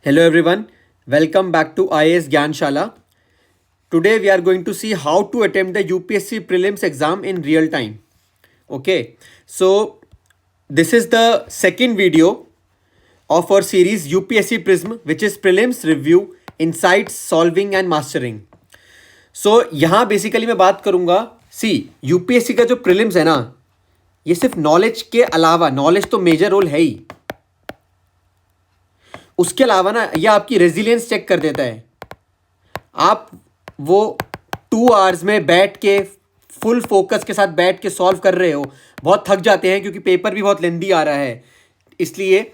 Hello everyone, welcome back to IAS Gyanshala. Today we are going to see how to attempt the UPSC prelims exam in real time. Okay, so this is the second video of our series UPSC Prism, which is prelims review, insights, solving and mastering. So यहाँ basically मैं बात करूँगा सी UPSC का जो prelims है ना, ये सिर्फ नॉलेज के अलावा, नॉलेज तो मेजर रोल है ही, उसके अलावा ना ये आपकी रेजिलियंस चेक कर देता है. आप वो 2 आवर्स में बैठ के फुल फोकस के साथ बैठ के सॉल्व कर रहे हो, बहुत थक जाते हैं क्योंकि पेपर भी बहुत लेंदी आ रहा है इसलिए.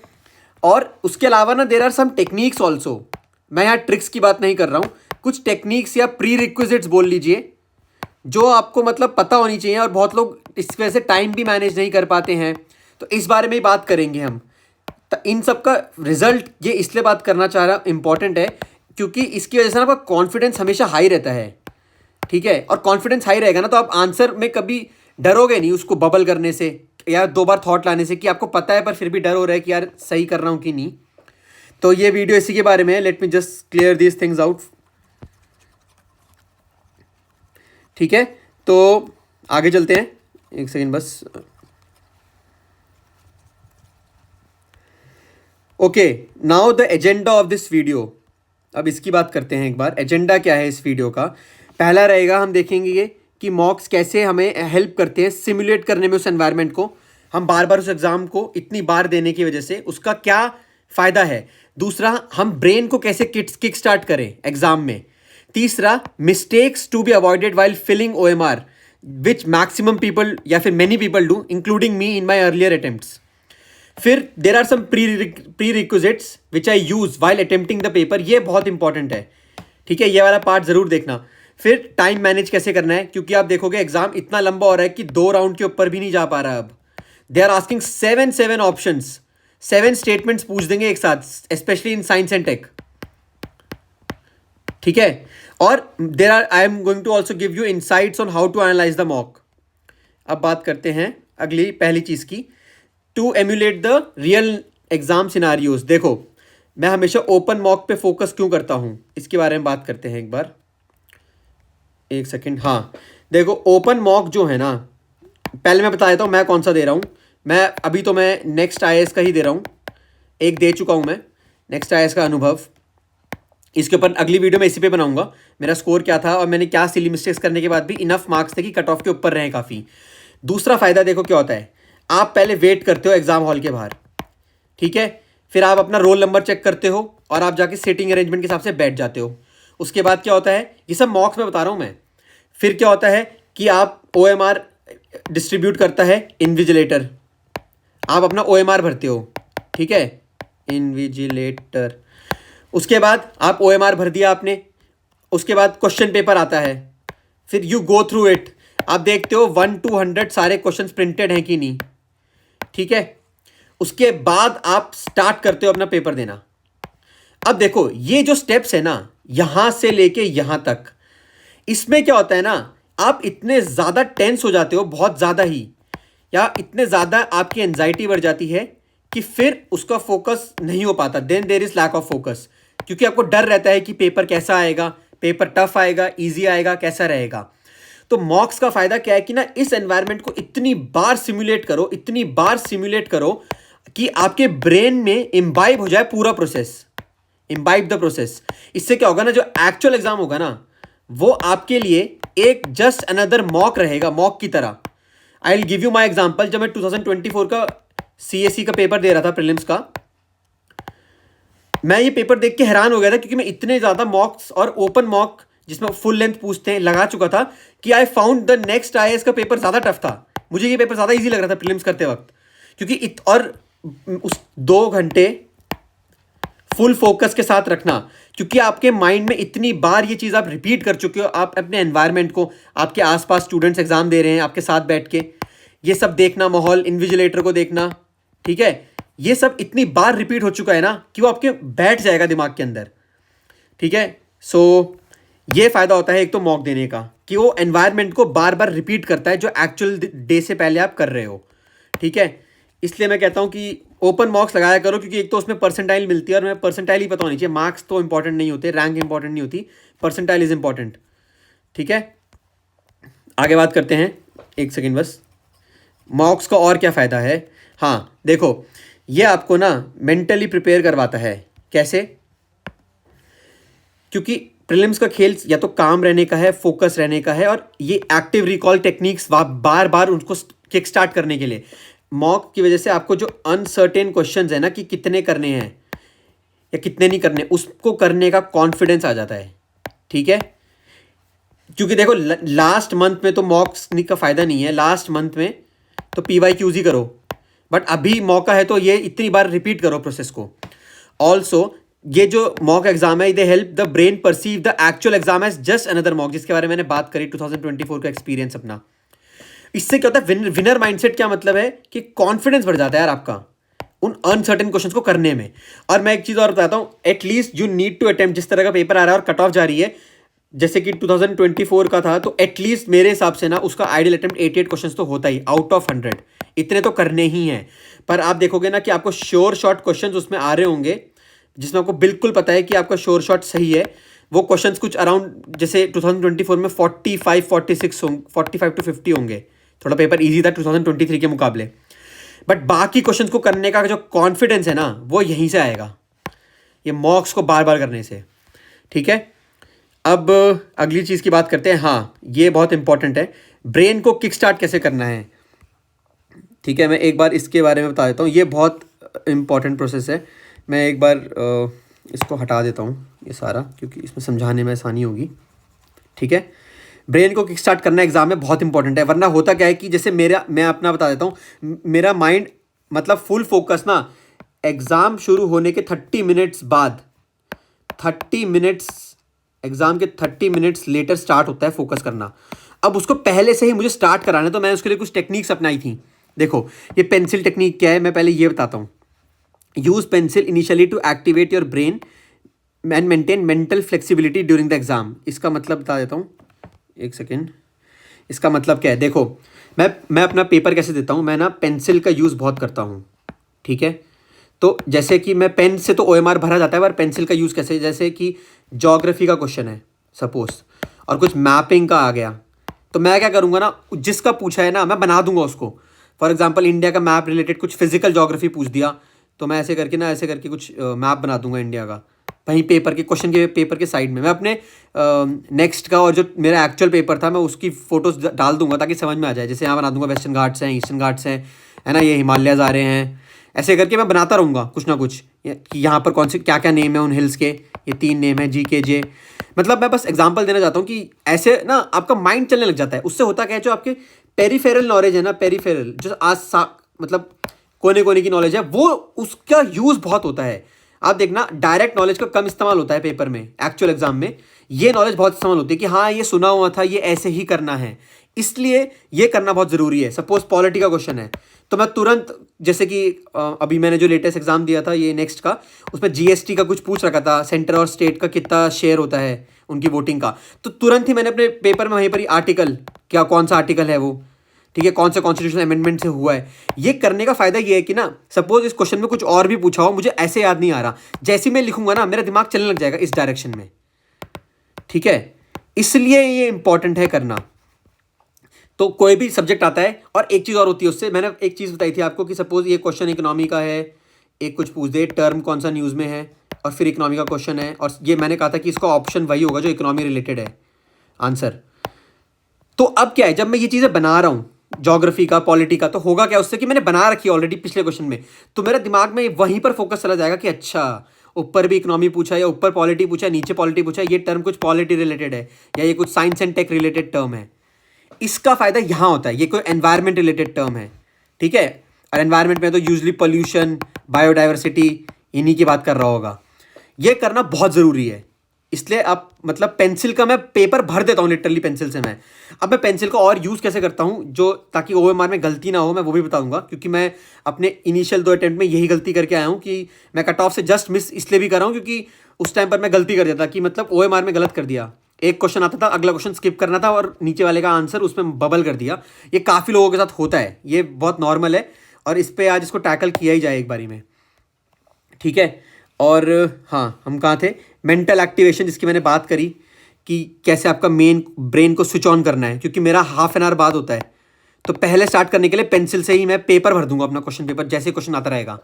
और उसके अलावा ना there are some techniques also. मैं यहाँ ट्रिक्स की बात नहीं कर रहा हूँ, कुछ टेक्निक्स या प्री रिक्विजिट्स बोल लीजिए जो आपको मतलब पता होनी चाहिए, और बहुत लोग इस वजह से टाइम भी मैनेज नहीं कर पाते हैं. तो इस बारे में ही बात करेंगे हम. इन सब का रिजल्ट ये इसलिए बात करना चाह रहा इंपॉर्टेंट है क्योंकि इसकी वजह से आपका कॉन्फिडेंस हमेशा हाई रहता है. ठीक है, और कॉन्फिडेंस हाई रहेगा ना तो आप आंसर में कभी डरोगे नहीं उसको बबल करने से या 2 बार थॉट लाने से कि आपको पता है पर फिर भी डर हो रहा है कि यार सही कर रहा हूँ कि नहीं. तो ये वीडियो इसी के बारे में है. Let me just clear this things out. ठीक है, तो आगे चलते हैं. एक सेकेंड बस. Okay, now the agenda of this video. अब इसकी बात करते हैं एक बार. एजेंडा क्या है इस वीडियो का? पहला रहेगा, हम देखेंगे ये कि मॉक्स कैसे हमें हेल्प करते हैं सिमुलेट करने में उस एनवायरनमेंट को. हम बार बार उस एग्ज़ाम को इतनी बार देने की वजह से उसका क्या फ़ायदा है. दूसरा, हम ब्रेन को कैसे किक स्टार्ट करें एग्ज़ाम में. तीसरा, mistakes to be avoided while filling OMR which maximum people या फिर many people do including me in my earlier attempts. फिर there are some prerequisites which I use while attempting the paper. ये बहुत important है. ठीक है, ये वाला पार्ट जरूर देखना. फिर टाइम मैनेज कैसे करना है, क्योंकि आप देखोगे एग्जाम इतना लंबा हो रहा है कि 2 राउंड के ऊपर भी नहीं जा पा रहा. अब they are asking 7 options, 7 statements पूछ देंगे एक साथ, specially in science and tech. ठीक है, और there are I am going to also give you insights on how to analyse the mock. अब बात करते हैं अगली पहली चीज की, to emulate the real exam scenarios. देखो, मैं हमेशा ओपन मॉक पे फोकस क्यों करता हूं, इसके बारे में बात करते हैं एक बार. एक सेकंड. हाँ देखो, ओपन मॉक जो है ना, पहले मैं बता देता हूँ मैं कौन सा दे रहा हूँ. मैं नेक्स्ट IAS का ही दे रहा हूँ. एक दे चुका हूँ मैं, नेक्स्ट IAS का अनुभव. इसके ऊपर अगली वीडियो में इसी पे बनाऊंगा मेरा स्कोर क्या था और मैंने क्या सिली मिस्टेक्स करने के बाद भी इनफ मार्क्स थे कि कट ऑफ के ऊपर रहे काफ़ी. दूसरा फ़ायदा देखो क्या होता है, आप पहले वेट करते हो एग्जाम हॉल के बाहर. ठीक है, फिर आप अपना रोल नंबर चेक करते हो और आप जाके सीटिंग अरेंजमेंट के हिसाब से बैठ जाते हो. उसके बाद क्या होता है, ये सब मॉक्स में बता रहा हूँ मैं. फिर क्या होता है कि आप OMR डिस्ट्रीब्यूट करता है इन्विजिलेटर, आप अपना OMR भरते हो. ठीक है, इन्विजिलेटर. उसके बाद आप OMR भर दिया आपने. उसके बाद क्वेश्चन पेपर आता है. फिर यू गो थ्रू इट, आप देखते हो 1 to 100 सारे क्वेश्चंस प्रिंटेड हैं कि नहीं. ठीक है, उसके बाद आप स्टार्ट करते हो अपना पेपर देना. अब देखो, ये जो स्टेप्स है ना, यहां से लेके यहां तक, इसमें क्या होता है ना, आप इतने ज़्यादा टेंस हो जाते हो, बहुत ज़्यादा ही, या इतने ज़्यादा आपकी एंजाइटी बढ़ जाती है कि फिर उसका फोकस नहीं हो पाता. Then there is lack of focus, क्योंकि आपको डर रहता है कि पेपर कैसा आएगा, पेपर टफ आएगा, ईजी आएगा, कैसा रहेगा. तो मॉक्स का फ़ायदा क्या है कि ना, इस एनवायरनमेंट को इतनी बार सिमुलेट करो, इतनी बार सिमुलेट करो कि आपके ब्रेन में इम्बाइब हो जाए पूरा प्रोसेस. Imbibe the process. इससे क्या होगा ना, जो एक्चुअल एग्जाम होगा ना, वो आपके लिए एक जस्ट अनदर मॉक रहेगा, मॉक की तरह. I will give you my example. जब मैं 2024 का CSE का पेपर दे रहा था प्रीलिम्स का, मैं ये पेपर देख के हैरान हो गया था क्योंकि मैं इतने ज़्यादा मॉक्स और ओपन मॉक जिसमें फुल लेंथ पूछते हैं लगा चुका था कि I found the next IAS का पेपर ज़्यादा टफ था. मुझे ये पेपर ज़्यादा इजी लग रहा था प्रीलिम्स करते वक्त, क्योंकि और उस 2 घंटे फुल फोकस के साथ रखना, क्योंकि आपके माइंड में इतनी बार ये चीज़ आप रिपीट कर चुके हो. आप अपने एनवायरनमेंट को, आपके आसपास स्टूडेंट्स एग्जाम दे रहे हैं आपके साथ बैठ के, ये सब देखना, माहौल, इन्विजिलेटर को देखना. ठीक है, ये सब इतनी बार रिपीट हो चुका है ना कि वो आपके बैठ जाएगा दिमाग के अंदर. ठीक है, सो ये फ़ायदा होता है एक तो मॉक देने का कि वो एनवायरनमेंट को बार बार रिपीट करता है जो एक्चुअल डे से पहले आप कर रहे हो. ठीक है, इसलिए मैं कहता हूँ कि ओपन मॉक्स लगाया करो, क्योंकि एक तो उसमें परसेंटाइल मिलती है, और मैं परसेंटाइल ही पता होनी चाहिए, मार्क्स तो इंपॉर्टेंट नहीं होते, रैंक इंपॉर्टेंट नहीं होती, परसेंटाइल इज इंपॉर्टेंट। ठीक है, आगे बात करते हैं, एक सेकेंड बस। मॉक्स का और क्या फ़ायदा है? हाँ देखो, ये आपको ना मेंटली प्रिपेयर करवाता है। कैसे? क्योंकि प्रीलिम्स का खेल या तो काम रहने का है, फोकस रहने का है, और ये एक्टिव रिकॉल टेक्निक्स बार बार उनको किक स्टार्ट करने के लिए, मॉक की वजह से आपको जो अनसर्टेन क्वेश्चंस है ना कि कितने करने हैं या कितने नहीं करने, उसको करने का कॉन्फिडेंस आ जाता है। ठीक है, क्योंकि देखो लास्ट मंथ में तो मॉक्स का फ़ायदा नहीं है, लास्ट मंथ में तो PYQs ही करो, बट अभी मौका है तो ये इतनी बार रिपीट करो प्रोसेस को। ऑल्सो ये जो मॉक एग्जाम है, they help the brain perceive the actual exam as just another mock, जिसके बारे में मैंने बात करी 2024 का एक्सपीरियंस अपना। इससे क्या होता है, विनर माइंडसेट क्या मतलब है कि कॉन्फिडेंस बढ़ जाता है यार आपका उन अनसर्टेन क्वेश्चंस को करने में। और मैं एक चीज़ और बताता हूँ, at least you need to attempt, जिस तरह का पेपर आ रहा है और कट ऑफ जा रही है, जैसे कि 2024 का था, तो एटलीस्ट मेरे हिसाब से ना उसका आइडियल अटेम्प्ट 88 क्वेश्चंस तो होता ही आउट ऑफ 100, इतने तो करने ही हैं। पर आप देखोगे ना कि आपको श्योर शॉट क्वेश्चंस उसमें आ रहे होंगे, जिसमें आपको बिल्कुल पता है कि आपका श्योर शॉट सही है। वो क्वेश्चंस कुछ अराउंड, जैसे 2024 में 45 टू 50 होंगे, थोड़ा पेपर ईजी था 2023 के मुकाबले। बट बाकी क्वेश्चंस को करने का जो कॉन्फिडेंस है ना, वो यहीं से आएगा, ये मॉक्स को बार बार करने से। ठीक है, अब अगली चीज़ की बात करते हैं। हाँ, ये बहुत इंपॉर्टेंट है, ब्रेन को किक स्टार्ट कैसे करना है। ठीक है, मैं एक बार इसके बारे में बता देता हूँ, ये बहुत इंपॉर्टेंट प्रोसेस है। मैं एक बार इसको हटा देता हूँ ये सारा, क्योंकि इसमें समझाने में आसानी होगी। ठीक है, ब्रेन को किक स्टार्ट करना एग्जाम में बहुत इंपॉर्टेंट है, वरना होता क्या है कि जैसे मैं अपना बता देता हूँ, मेरा माइंड मतलब फुल फोकस ना एग्ज़ाम शुरू होने के 30 मिनट्स बाद, 30 मिनट्स एग्ज़ाम के 30 मिनट्स लेटर स्टार्ट होता है फोकस करना। अब उसको पहले से ही मुझे स्टार्ट कराना है, तो मैंने उसके लिए कुछ टेक्निक्स अपनाई थी। देखो, ये पेंसिल टेक्निक क्या है, मैं पहले ये बताता हूँ। Use pencil initially to activate your brain and maintain mental flexibility during the exam. इसका मतलब बता देता हूँ, एक सेकेंड। इसका मतलब क्या है, देखो मैं अपना पेपर कैसे देता हूँ, मैं ना पेंसिल का यूज़ बहुत करता हूँ। ठीक है, तो जैसे कि मैं पेन से तो OMR भरा जाता है, पर पेंसिल का यूज़ कैसे, जैसे कि ज्योग्राफी का क्वेश्चन है सपोज, और कुछ मैपिंग का आ गया, तो मैं क्या करूँगा ना, जिसका पूछा है ना मैं बना दूंगा उसको। फॉर एग्जांपल इंडिया का मैप रिलेटेड कुछ फिजिकल ज्योग्राफी पूछ दिया, तो मैं ऐसे करके कुछ मैप बना दूंगा इंडिया का, वहीं पेपर के क्वेश्चन के पेपर के साइड में। मैं अपने नेक्स्ट का और जो मेरा एक्चुअल पेपर था, मैं उसकी फ़ोटोज़ डाल दूंगा ताकि समझ में आ जाए। जैसे यहाँ बना दूंगा वेस्टर्न घाट्स हैं, ईस्टर्न घाट्स हैं, है ना, ये हिमालयाज़ आ रहे हैं, ऐसे करके मैं बनाता रहूँगा कुछ ना कुछ, कि यहाँ पर कौन से क्या क्या नेम है उन हिल्स के, ये 3 नेम है GKJ। मतलब मैं बस एग्जांपल देना चाहता हूँ कि ऐसे ना आपका माइंड चलने लग जाता है। उससे होता क्या है, जो आपके पेरीफेरल नॉलेज है ना, पेरीफेरल जो मतलब कोने कोने की नॉलेज है, वो उसका यूज़ बहुत होता है। आप देखना, डायरेक्ट नॉलेज का कम इस्तेमाल होता है पेपर में, एक्चुअल एग्जाम में ये नॉलेज बहुत इस्तेमाल होती है कि हाँ ये सुना हुआ था, ये ऐसे ही करना है, इसलिए ये करना बहुत ज़रूरी है। सपोज पॉलिटी का क्वेश्चन है, तो मैं तुरंत, जैसे कि अभी मैंने जो लेटेस्ट एग्जाम दिया था ये नेक्स्ट का, उसमें GST का कुछ पूछ रखा था, सेंटर और स्टेट का कितना शेयर होता है उनकी वोटिंग का, तो तुरंत ही मैंने अपने पेपर में वहीं पर ही आर्टिकल, क्या कौन सा आर्टिकल है वो, ठीक है, कौन से कॉन्स्टिट्यूशनल अमेंडमेंट से हुआ है। ये करने का फ़ायदा ये है कि ना, सपोज इस क्वेश्चन में कुछ और भी पूछा हो, मुझे ऐसे याद नहीं आ रहा, जैसे मैं लिखूंगा ना मेरा दिमाग चलने लग जाएगा इस डायरेक्शन में। ठीक है, इसलिए ये इंपॉर्टेंट है करना। तो कोई भी सब्जेक्ट आता है, और एक चीज़ और होती है उससे, मैंने एक चीज़ बताई थी आपको कि सपोज ये क्वेश्चन इकोनॉमी का है, एक कुछ पूछ दे टर्म कौन सा न्यूज़ में है, और फिर इकोनॉमी का क्वेश्चन है, और ये मैंने कहा था कि इसका ऑप्शन वही होगा जो इकोनॉमी रिलेटेड है आंसर। तो अब क्या है, जब मैं ये चीज़ें बना रहा हूँ ज्योग्राफी का, पॉलिटी का, तो होगा क्या उससे कि मैंने बना रखी है ऑलरेडी पिछले क्वेश्चन में, तो मेरे दिमाग में वहीं पर फोकस चला जाएगा कि अच्छा ऊपर भी इकोनॉमी पूछा है, या ऊपर पॉलिटी पूछा है, नीचे पॉलिटी पूछा है, ये टर्म कुछ पॉलिटी रिलेटेड है, या ये कुछ science and tech related term है। इसका फ़ायदा यहाँ होता है, ये कोई एनवायरनमेंट रिलेटेड टर्म है। ठीक है, और एनवायरनमेंट में तो यूजली पोल्यूशन, बायोडाइवर्सिटी, इन्हीं की बात कर रहा होगा। ये करना बहुत ज़रूरी है, इसलिए आप मतलब पेंसिल का मैं पेपर भर देता हूँ लिटरली पेंसिल से मैं। अब मैं पेंसिल का और यूज़ कैसे करता हूँ, जो ताकि OMR में गलती ना हो, मैं वो भी बताऊंगा, क्योंकि मैं अपने इनिशियल 2 अटेम्प्ट में यही गलती करके आया हूँ कि मैं कट ऑफ से जस्ट मिस इसलिए भी कर रहा हूँ क्योंकि उस टाइम पर मैं गलती कर देता कि मतलब OMR में गलत कर दिया, एक क्वेश्चन आता था, अगला क्वेश्चन स्किप करना था और नीचे वाले का आंसर उसमें बबल कर दिया। ये काफ़ी लोगों के साथ होता है, ये बहुत नॉर्मल है, और इस पे आज इसको टैकल किया ही जाए एक बारी में, ठीक है। और हाँ, हम कहाँ थे, मेंटल एक्टिवेशन जिसकी मैंने बात करी कि कैसे आपका मेन ब्रेन को स्विच ऑन करना है, क्योंकि मेरा हाफ एन आवर बाद होता है। तो पहले स्टार्ट करने के लिए पेंसिल से ही मैं पेपर भर दूंगा अपना, क्वेश्चन पेपर जैसे क्वेश्चन आता रहेगा।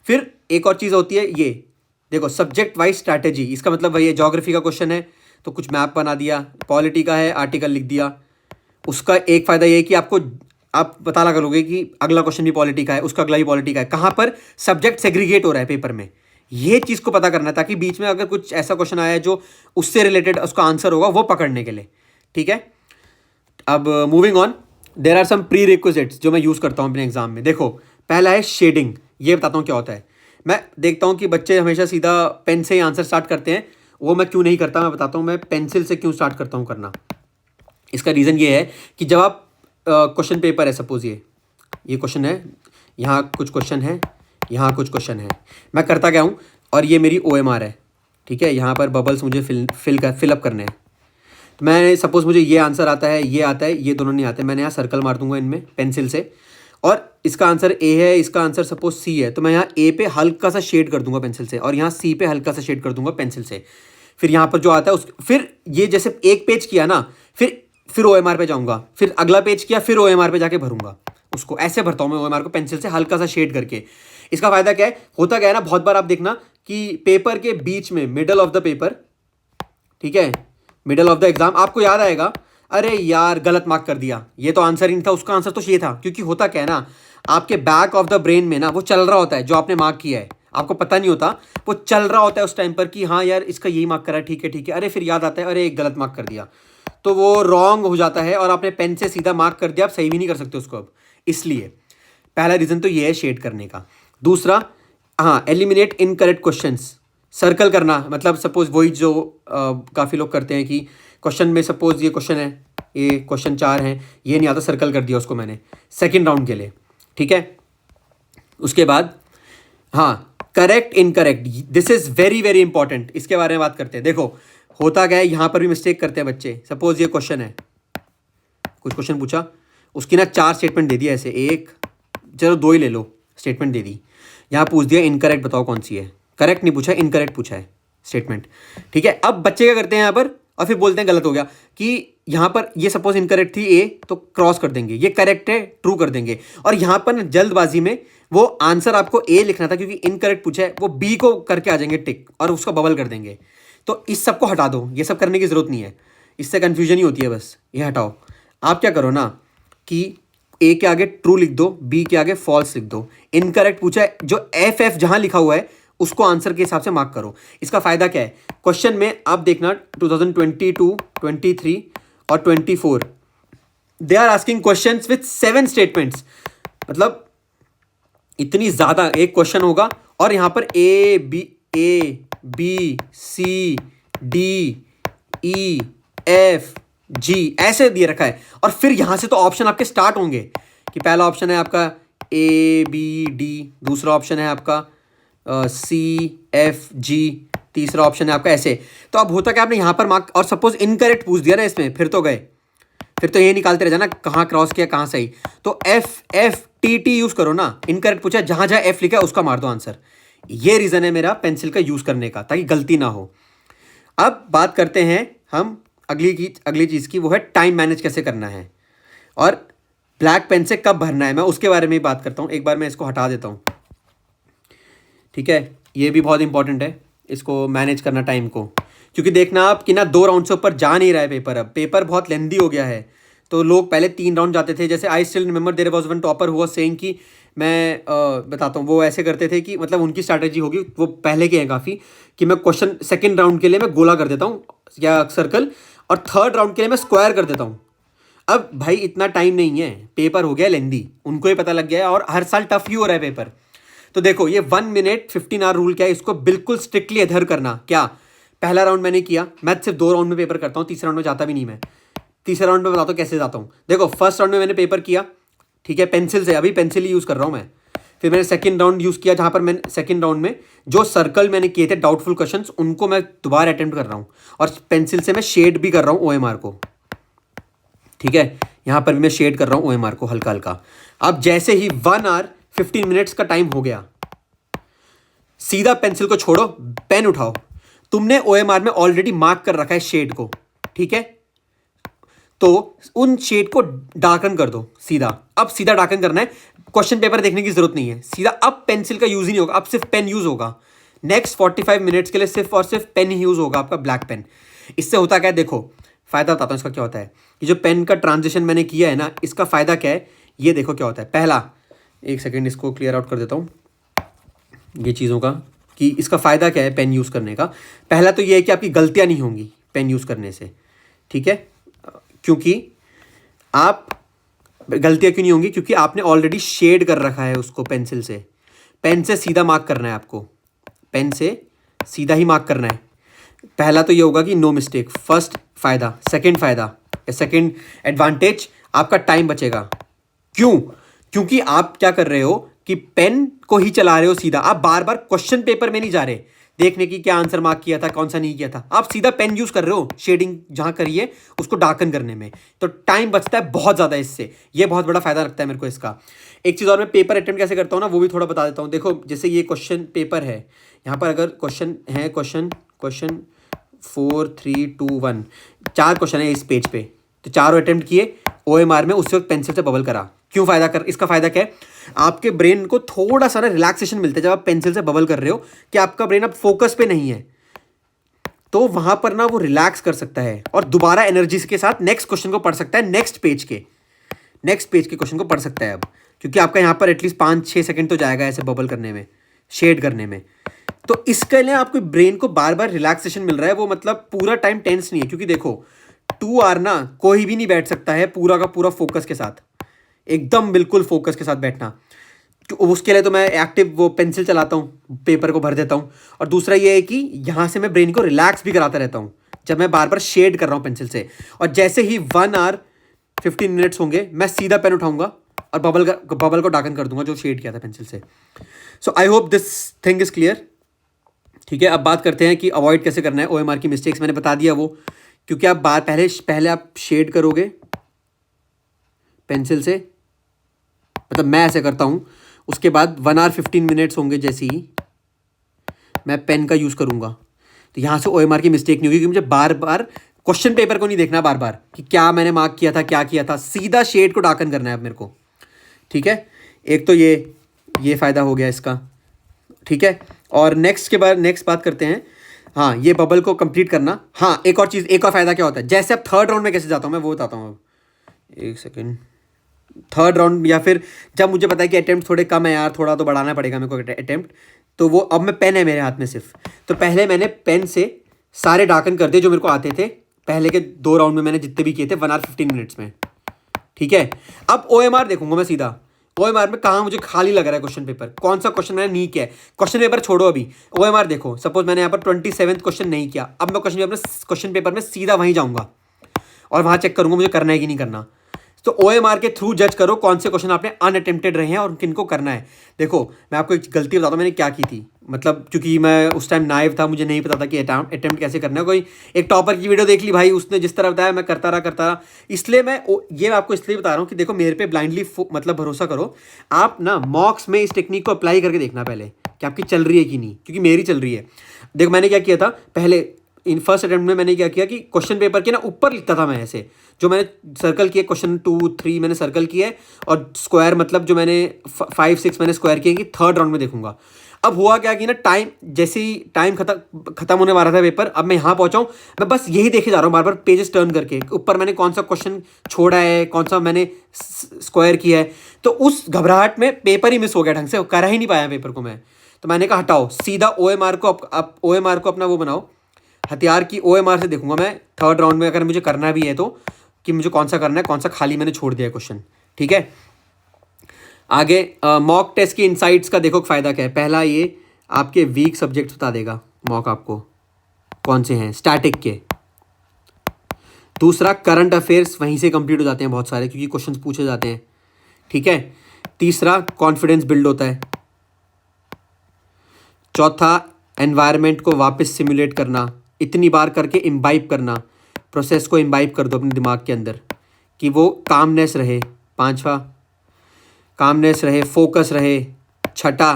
फिर एक और चीज़ होती है, ये देखो सब्जेक्ट वाइज स्ट्रैटेजी। इसका मतलब वही है, ज्योग्राफी का क्वेश्चन है तो कुछ मैप बना दिया, पॉलिटी का है आर्टिकल लिख दिया। उसका एक फ़ायदा ये है कि आपको आप पता लगा लोगे कि अगला क्वेश्चन भी पॉलिटी का है, उसका अगला भी पॉलिटी का है, कहाँ पर सब्जेक्ट सेग्रीगेट हो रहा है पेपर में। ये चीज़ को पता करना है ताकि बीच में अगर कुछ ऐसा क्वेश्चन आया है जो उससे रिलेटेड उसका आंसर होगा वो पकड़ने के लिए, ठीक है। अब moving on, there are some prerequisites जो मैं यूज़ करता हूँ अपने एग्जाम में। देखो पहला है शेडिंग। ये बताता हूँ क्या होता है। मैं देखता हूँ कि बच्चे हमेशा सीधा पेन से ही आंसर स्टार्ट करते हैं, वो मैं क्यों नहीं करता, मैं बताता हूँ मैं पेंसिल से क्यों स्टार्ट करता हूँ करना। इसका रीज़न ये है कि जब आप क्वेश्चन पेपर है, सपोज ये क्वेश्चन है, यहाँ कुछ क्वेश्चन है, यहाँ कुछ क्वेश्चन है, मैं करता क्या हूँ, और ये मेरी OMR है, ठीक है। यहाँ पर बबल्स मुझे फिलअप करने हैं। तो मैं सपोज मुझे ये आंसर आता है, ये आता है, ये दोनों नहीं आते, मैंने यहाँ सर्कल मार दूंगा इनमें पेंसिल से, और इसका आंसर A है, इसका आंसर सपोज C है, तो मैं यहाँ A पे हल्का सा शेड कर दूंगा पेंसिल से, और यहाँ C पे हल्का सा शेड कर दूंगा पेंसिल से। फिर यहाँ पर जो आता है फिर ये जैसे एक पेज किया ना, फिर OMR पे जाऊँगा, फिर अगला पेज किया, फिर OMR पे जाके भरूंगा उसको। ऐसे भरता हूँ मैं OMR को पेंसिल से हल्का सा शेड करके। इसका फ़ायदा क्या है, होता क्या है ना, बहुत बार आप देखना कि पेपर के बीच में, मिडल ऑफ द पेपर, ठीक है, मिडल ऑफ द एग्जाम, आपको याद आएगा अरे यार गलत मार्क कर दिया, ये तो आंसर ही नहीं था, उसका आंसर तो ये था। क्योंकि होता क्या है ना, आपके बैक ऑफ द ब्रेन में ना वो चल रहा होता है जो आपने मार्क किया है, आपको पता नहीं होता, वो चल रहा होता है उस टाइम पर कि हाँ यार इसका यही मार्क करा है, ठीक है ठीक है, अरे फिर याद आता है अरे एक गलत मार्क कर दिया, तो वो रॉन्ग हो जाता है और आपने पेन से सीधा मार्क कर दिया, आप सही भी नहीं कर सकते उसको अब। इसलिए पहला रीज़न तो ये है शेड करने का। दूसरा, हाँ, एलिमिनेट इनकरेक्ट क्वेश्चंस। सर्कल करना, मतलब सपोज वही जो काफ़ी लोग करते हैं कि क्वेश्चन में सपोज ये क्वेश्चन है, ये क्वेश्चन 4 हैं, ये नहीं आता, सर्कल कर दिया उसको मैंने सेकंड राउंड के लिए, ठीक है। उसके बाद हाँ, correct incorrect, this is very very important, इसके बारे में बात करते हैं। देखो होता क्या है, यहाँ पर भी मिस्टेक करते हैं बच्चे। सपोज ये क्वेश्चन है, कुछ क्वेश्चन पूछा, उसकी ना 4 स्टेटमेंट दे दिया ऐसे, एक चलो 2 ही ले लो, स्टेटमेंट दे दी। यहाँ पूछ दिया इनकरेक्ट बताओ कौन सी है, करेक्ट नहीं पूछा, इनकरेक्ट पूछा है स्टेटमेंट, ठीक है। अब बच्चे क्या करते हैं यहाँ पर, और फिर बोलते हैं गलत हो गया, कि यहाँ पर ये सपोज इनकरेक्ट थी ए, तो क्रॉस कर देंगे, ये करेक्ट है ट्रू कर देंगे। और यहाँ पर ना जल्दबाजी में वो आंसर आपको ए लिखना था, क्योंकि इनकरेक्ट पूछा है, वो बी को करके आ जाएंगे टिक, और उसको बबल कर देंगे। तो इस सब को हटा दो, ये सब करने की जरूरत नहीं है, इससे कन्फ्यूजन ही होती है, बस ये हटाओ। आप क्या करो ना कि ए के आगे ट्रू लिख दो, बी के आगे फॉल्स लिख दो। इनकरेक्ट पूछा है, जो एफ जहां लिखा हुआ है उसको आंसर के हिसाब से मार्क करो। इसका फायदा क्या है, क्वेश्चन में आप देखना 2022, 23 और 24 they are asking questions with 7 statements. मतलब इतनी ज्यादा एक क्वेश्चन होगा और यहां पर A B C D E F G ऐसे दिए रखा है, और फिर यहां से तो ऑप्शन आपके स्टार्ट होंगे कि पहला ऑप्शन है आपका ए बी डी, दूसरा ऑप्शन है आपका सी एफ जी, तीसरा ऑप्शन है आपका ऐसे। तो अब होता क्या, आपने यहाँ पर मार्क, और सपोज इनकरेक्ट पूछ दिया ना इसमें, फिर तो गए, फिर तो ये निकालते रह जाना कहाँ क्रॉस किया कहाँ सही। तो एफ टी यूज़ करो ना, इनकरेक्ट पूछा जहाँ जहाँ एफ लिखा है उसका मार दो आंसर। ये रीज़न है मेरा पेंसिल का यूज़ करने का, ताकि गलती ना हो। अब बात करते हैं हम अगली चीज़ की, वो है टाइम मैनेज कैसे करना है और ब्लैक पेन से कब भरना है, मैं उसके बारे में ही बात करता हूँ। एक बार मैं इसको हटा देता हूँ, ठीक है। ये भी बहुत इंपॉर्टेंट है, इसको मैनेज करना टाइम को, क्योंकि देखना आप कि ना 2 राउंड से ऊपर जा नहीं रहा है पेपर। अब पेपर बहुत लेंदी हो गया है, तो लोग पहले 3 राउंड जाते थे। जैसे I still remember there was one topper हुआ सेइंग कि मैं बताता हूँ, वो ऐसे करते थे कि मतलब उनकी स्ट्रैटेजी होगी, वो पहले के हैं काफ़ी, कि मैं क्वेश्चन सेकंड राउंड के लिए मैं गोला कर देता हूँ या सर्कल, और थर्ड राउंड के लिए मैं स्क्वायर कर देता हूँ। अब भाई इतना टाइम नहीं है, पेपर हो गया लेंदी, उनको ही पता लग गया है, और हर साल टफ ही हो रहा है पेपर। तो देखो ये 1 मिनट 15 आवर रूल क्या है, इसको बिल्कुल स्ट्रिक्टली अधर करना। क्या, पहला राउंड मैंने किया, मैं सिर्फ 2 राउंड में पेपर करता हूँ, तीसरे राउंड में जाता भी नहीं मैं। तीसरे राउंड में बताता हूँ कैसे जाता हूँ। देखो फर्स्ट राउंड में मैंने पेपर किया, ठीक है, पेंसिल से, अभी पेंसिल ही यूज़ कर रहा हूँ मैं। फिर मैंने सेकंड राउंड यूज़ किया, जहाँ पर मैंने सेकंड राउंड में जो सर्कल मैंने किए थे डाउटफुल क्वेश्चंस, उनको मैं दोबारा अटेम्प्ट कर रहा हूँ, और पेंसिल से मैं शेड भी कर रहा हूँ OMR को, ठीक है। यहाँ पर भी मैं शेड कर रहा हूँ OMR को हल्का हल्का। अब जैसे ही 1 आवर 15 मिनट्स का टाइम हो गया, सीधा पेंसिल को छोड़ो, पेन उठाओ। तुमने OMR में ऑलरेडी मार्क कर रखा है शेड को, ठीक है, तो उन शेड को डार्कन कर दो सीधा। अब सीधा डार्कन करना है, क्वेश्चन पेपर देखने की जरूरत नहीं है, सीधा अब पेंसिल का यूज ही नहीं होगा, अब सिर्फ पेन यूज होगा। नेक्स्ट 45 मिनट्स के लिए सिर्फ और सिर्फ पेन ही यूज होगा, आपका ब्लैक पेन। इससे होता क्या है, देखो फायदा बताता हूँ इसका क्या होता है। ये जो पेन का ट्रांजिशन मैंने किया है ना, इसका फायदा क्या है, ये देखो क्या होता है। पहला, एक सेकेंड इसको क्लियर आउट कर देता हूँ ये चीज़ों का, कि इसका फ़ायदा क्या है पेन यूज़ करने का। पहला तो ये है कि आपकी गलतियाँ नहीं होंगी पेन यूज़ करने से, ठीक है, क्योंकि आप गलतियाँ क्यों नहीं होंगी, क्योंकि आपने ऑलरेडी शेड कर रखा है उसको पेंसिल से। पेन से सीधा मार्क करना है आपको, पेन से सीधा ही मार्क करना है। पहला तो ये होगा कि नो मिस्टेक, फर्स्ट फ़ायदा। सेकंड फ़ायदा, सेकंड एडवांटेज, आपका टाइम बचेगा। क्यों? क्योंकि आप क्या कर रहे हो कि पेन को ही चला रहे हो सीधा, आप बार बार क्वेश्चन पेपर में नहीं जा रहे देखने की क्या आंसर मार्क किया था, कौन सा नहीं किया था। आप सीधा पेन यूज कर रहे हो शेडिंग जहां करिए उसको डार्कन करने में, तो टाइम बचता है बहुत ज़्यादा इससे। ये बहुत बड़ा फायदा लगता है मेरे को इसका। एक चीज़ और, मैं पेपर अटेम्प्ट कैसे करता हूँ ना, वो भी थोड़ा बता देता हूँ। देखो जैसे ये क्वेश्चन पेपर है, यहाँ पर अगर क्वेश्चन है, क्वेश्चन 4 3 2 1, 4 क्वेश्चन है इस पेज पे, तो चारों अटेम्प्ट किए OMR में, उस वक्त पेंसिल से बबल करा। क्यों फ़ायदा कर, इसका फ़ायदा क्या है, आपके ब्रेन को थोड़ा सा ना रिलैक्सेशन मिलता है जब आप पेंसिल से बबल कर रहे हो, कि आपका ब्रेन अब फोकस पे नहीं है, तो वहां पर ना वो रिलैक्स कर सकता है और दोबारा एनर्जी के साथ नेक्स्ट क्वेश्चन को पढ़ सकता है, नेक्स्ट पेज के क्वेश्चन को पढ़ सकता है अब, क्योंकि आपका यहाँ पर एटलीस्ट 5-6 सेकंड तो जाएगा ऐसे बबल करने में, शेड करने में। तो इसके लिए आपको ब्रेन को बार बार रिलैक्सेशन मिल रहा है, वो मतलब पूरा टाइम टेंस नहीं है। क्योंकि देखो 2 आवर ना कोई भी नहीं बैठ सकता है पूरा का पूरा फोकस के साथ, एकदम बिल्कुल फोकस के साथ बैठना। उसके लिए तो मैं एक्टिव वो पेंसिल चलाता हूँ, पेपर को भर देता हूँ। और दूसरा ये है कि यहाँ से मैं ब्रेन को रिलैक्स भी कराता रहता हूँ जब मैं बार बार शेड कर रहा हूँ पेंसिल से। और जैसे ही 1 आवर 15 मिनट्स होंगे, मैं सीधा पेन उठाऊंगा और बबल को डार्कन कर दूंगा जो शेड किया था पेंसिल से। So I hope this thing is clear, ठीक है। अब बात करते हैं कि अवॉइड कैसे करना है OMR की मिस्टेक्स। मैंने बता दिया वो, क्योंकि आप पहले आप शेड करोगे पेंसिल से, मतलब मैं ऐसे करता हूँ। उसके बाद 1 आवर 15 मिनट्स होंगे, जैसे ही मैं पेन का यूज़ करूँगा, तो यहाँ से OMR की मिस्टेक नहीं होगी, क्योंकि मुझे बार बार क्वेश्चन पेपर को नहीं देखना बार बार कि क्या मैंने मार्क किया था, क्या किया था। सीधा शेड को डार्कन करना है अब मेरे को, ठीक है। एक तो ये फ़ायदा हो गया इसका, ठीक है। और नेक्स्ट बात करते हैं, हाँ, ये बबल को कंप्लीट करना। हाँ, एक और फ़ायदा क्या होता है, जैसे अब थर्ड राउंड में कैसे जाता हूँ मैं वो बताता हूँ। अब एक सेकेंड, थर्ड राउंड या फिर जब मुझे पता है कि अटेम्प्ट थोड़े कम है यार, थोड़ा तो बढ़ाना पड़ेगा मेरे को अटेम्प्ट, तो वो अब मैं पेन है मेरे हाथ में सिर्फ, तो पहले मैंने पेन से सारे डार्कन कर दिए जो मेरे को आते थे। पहले के 2 राउंड में मैंने जितने भी किए थे 1 आवर 15 मिनट्स में, ठीक है। अब OMR देखूंगा मैं सीधा, OMR में कहाँ मुझे खाली लग रहा है क्वेश्चन पेपर, कौन सा क्वेश्चन मैंने नहीं किया है। क्वेश्चन पेपर छोड़ो, अभी OMR देखो। सपोज मैंने यहाँ पर 27th क्वेश्चन नहीं किया, अब मैं क्वेश्चन पेपर में सीधा वहीं जाऊँगा और वहाँ चेक करूँगा मुझे करना है कि नहीं करना। तो OMR के थ्रू जज करो कौन से क्वेश्चन आपने अनअटेम्प्टेड रहे हैं और किनको करना है। देखो मैं आपको एक गलती बताता हूँ मैंने क्या की थी, मतलब क्योंकि मैं उस टाइम नाइव था, मुझे नहीं पता था कि अटेम्प्ट कैसे करना है। कोई एक टॉपर की वीडियो देख ली भाई, उसने जिस तरह बताया मैं करता रहा। इसलिए मैं ये आपको इसलिए बता रहा हूँ कि देखो मेरे पे ब्लाइंडली मतलब भरोसा करो। आप ना मॉक्स में इस टेक्निक को अप्लाई करके देखना पहले कि आपकी चल रही है कि नहीं, क्योंकि मेरी चल रही है। देखो मैंने क्या किया था, पहले इन फर्स्ट अटेम्प्ट में मैंने क्या किया कि क्वेश्चन पेपर के ना ऊपर लिखता था मैं ऐसे, जो मैंने सर्कल किए क्वेश्चन 2 3 मैंने सर्कल किए, और स्क्वायर मतलब जो मैंने 5 6 मैंने स्क्वायर किए कि थर्ड राउंड में देखूंगा। अब हुआ क्या कि ना टाइम जैसे ही टाइम खत्म होने वाला था पेपर, अब मैं यहाँ पहुँचा हूँ, मैं बस यही देखे जा रहा हूँ बार बार पेजेस टर्न करके, ऊपर मैंने कौन सा क्वेश्चन छोड़ा है, कौन सा मैंने स्क्वायर किया है। तो उस घबराहट में पेपर ही मिस हो गया, ढंग से कर ही नहीं पाया पेपर को मैं। तो मैंने कहा हटाओ, सीधा OMR को अपना वो बनाओ हथियार की। OMR से देखूंगा मैं थर्ड राउंड में, अगर मुझे करना भी है तो, कि मुझे कौन सा करना है, कौन सा खाली मैंने छोड़ दिया है क्वेश्चन, ठीक है। आगे मॉक टेस्ट की इनसाइट्स का देखो फ़ायदा क्या है। पहला, ये आपके वीक सब्जेक्ट्स बता देगा मॉक आपको कौन से हैं, स्टैटिक के। दूसरा, करंट अफेयर्स वहीं से कंप्लीट हो जाते हैं बहुत सारे, क्योंकि क्वेश्चंस पूछे जाते हैं, ठीक है। तीसरा, कॉन्फिडेंस बिल्ड होता है। चौथा, एनवायरनमेंट को वापस सिमुलेट करना, इतनी बार करके इम्बाइब करना, प्रोसेस को इम्बाइब कर दो अपने दिमाग के अंदर कि वो कामनेस रहे। पांचवा, कामनेस रहे, फोकस रहे। छठा,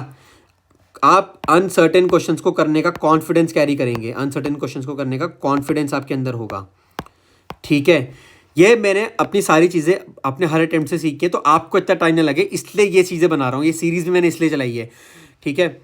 आप अनसर्टेन क्वेश्चंस को करने का कॉन्फिडेंस कैरी करेंगे, अनसर्टेन क्वेश्चंस को करने का कॉन्फिडेंस आपके अंदर होगा। ठीक है, ये मैंने अपनी सारी चीज़ें अपने हर अटेम्प्ट से सीखी है, तो आपको इतना टाइम ना लगे इसलिए ये चीज़ें बना रहा हूँ। ये सीरीज़ भी मैंने इसलिए चलाई है। ठीक है,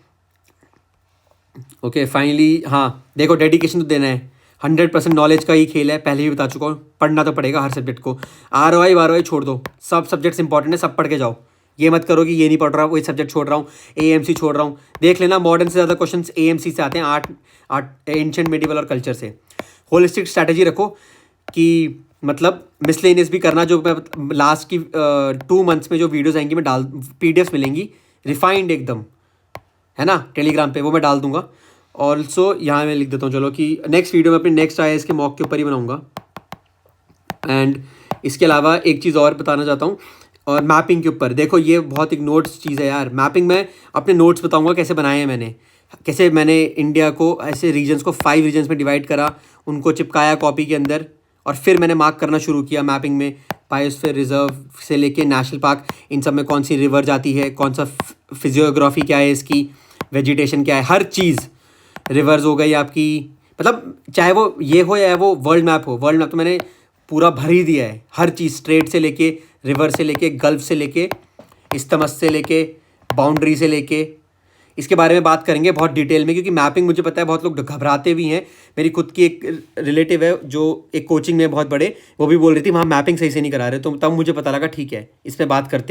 ओके फाइनली। हाँ देखो, डेडिकेशन तो देना है, 100% नॉलेज का ही खेल है, पहले भी बता चुका हूँ। पढ़ना तो पड़ेगा हर सब्जेक्ट को। ROI वारओआई छोड़ दो, सब सब्जेक्ट्स इंपॉर्टेंट है, सब पढ़ के जाओ। ये मत करो कि ये नहीं पढ़ रहा, वही सब्जेक्ट छोड़ रहा हूँ, AMC छोड़ रहा हूँ। देख लेना, मॉडर्न से ज़्यादा क्वेश्चन AMC से आते हैं, आर्ट एंशिएंट मेडिवल और कल्चर से। होलिस्टिक स्ट्रैटेजी रखो कि मतलब मिसलेनियस भी करना, जो मैं लास्ट की 2 मंथ्स में जो वीडियोस आएंगी मैं डाल, PDFs मिलेंगी रिफाइंड एकदम, है ना, टेलीग्राम पे, वो मैं डाल दूंगा। ऑल्सो यहाँ मैं लिख देता हूँ चलो कि नेक्स्ट वीडियो में अपने नेक्स्ट IAS के मॉक के ऊपर ही बनाऊंगा। एंड इसके अलावा एक चीज़ और बताना चाहता हूँ, और मैपिंग के ऊपर देखो, ये बहुत एक नोट्स चीज़ है यार। मैपिंग में अपने नोट्स बताऊंगा कैसे बनाए हैं मैंने, कैसे मैंने इंडिया को ऐसे रीजन्स को 5 रीजन्स में डिवाइड करा, उनको चिपकाया कॉपी के अंदर, और फिर मैंने मार्क करना शुरू किया मैपिंग में। बायोस्फीयर रिजर्व से लेके नेशनल पार्क, इन सब में कौन सी रिवर जाती है, कौन सा फिजियोग्राफी क्या है इसकी, वेजिटेशन क्या है, हर चीज़। रिवर्स हो गई आपकी, मतलब चाहे वो ये हो या वो वर्ल्ड मैप हो, वर्ल्ड मैप तो मैंने पूरा भर ही दिया है, हर चीज़, स्ट्रेट से लेके, रिवर से लेके, गल्फ से लेके, इस्तमस से लेके, बाउंड्री से लेके। इसके बारे में बात करेंगे बहुत डिटेल में, क्योंकि मैपिंग मुझे पता है बहुत लोग घबराते भी हैं। मेरी खुद की एक रिलेटिव है जो एक कोचिंग में बहुत बड़े, वो भी बोल रही थी वहाँ मैपिंग सही से नहीं करा रहे, तो तब मुझे पता लगा ठीक है, इस पर बात करते हैं।